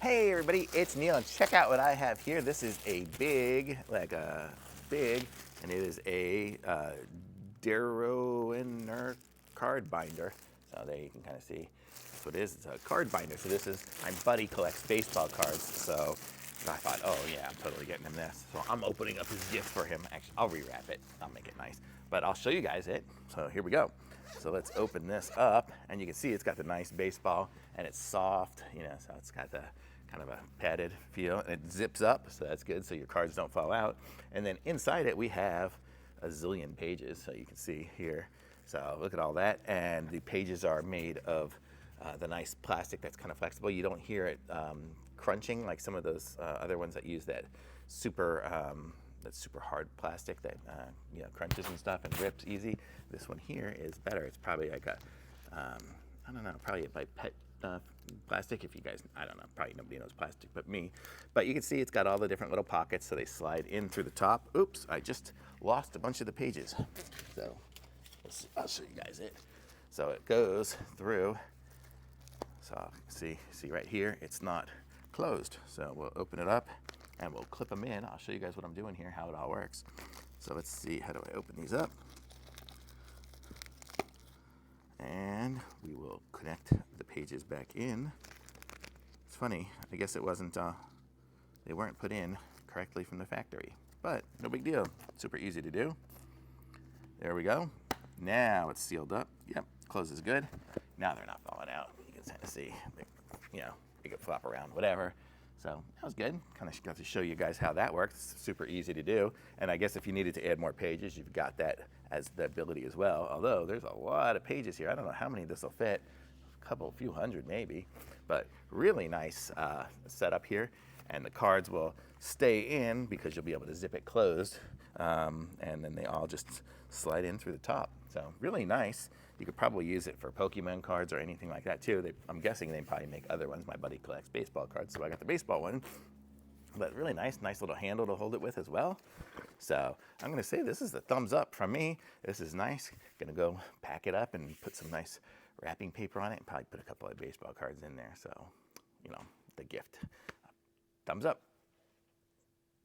Hey everybody, it's Neil, and check out what I have here. This is a big, and it is a Derowern card binder. So there you can kind of see that's what it is. It's a card binder. So this is, my buddy collects baseball cards. So I thought, oh yeah, I'm totally getting him this. So I'm opening up his gift for him. Actually, I'll rewrap it. I'll make it nice. But I'll show you guys it. So here we go. So let's open this up, and you can see it's got the nice baseball, and it's soft, you know, so it's got the kind of a padded feel, and it zips up, so that's good, so your cards don't fall out. And then inside it, we have a zillion pages, so you can see here. So look at all that, and the pages are made of the nice plastic that's kind of flexible. You don't hear it crunching like some of those other ones that use that super hard plastic that you know, crunches and stuff and rips easy. This one here is better. It's probably like a I don't know, probably like pet plastic. If you guys, I don't know, probably nobody knows plastic but me. But you can see it's got all the different little pockets, so they slide in through the top. Oops, I just lost a bunch of the pages. So I'll show you guys it. So it goes through. So see right here, it's not closed. So we'll open it up and we'll clip them in. I'll show you guys what I'm doing here, how it all works. So let's see, how do I open these up? And we will connect the pages back in. It's funny, I guess it wasn't, they weren't put in correctly from the factory, but no big deal. Super easy to do. There we go. Now it's sealed up. Yep, closes good. Now they're not falling out. You can kind of see, you know, they could flop around, whatever. So that was good. Kind of got to show you guys how that works. It's super easy to do. And I guess if you needed to add more pages, you've got that as the ability as well. Although there's a lot of pages here. I don't know how many this will fit. A few hundred maybe. But really nice setup here. And the cards will stay in because you'll be able to zip it closed. And then they all just slide in through the top. So really nice. You could probably use it for Pokemon cards or anything like that too. I'm guessing they probably make other ones. My buddy collects baseball cards, so I got the baseball one. But really nice little handle to hold it with as well. So I'm gonna say this is the thumbs up from me. This is nice. Gonna go pack it up and put some nice wrapping paper on it and probably put a couple of baseball cards in there. So, you know, the gift. Thumbs up.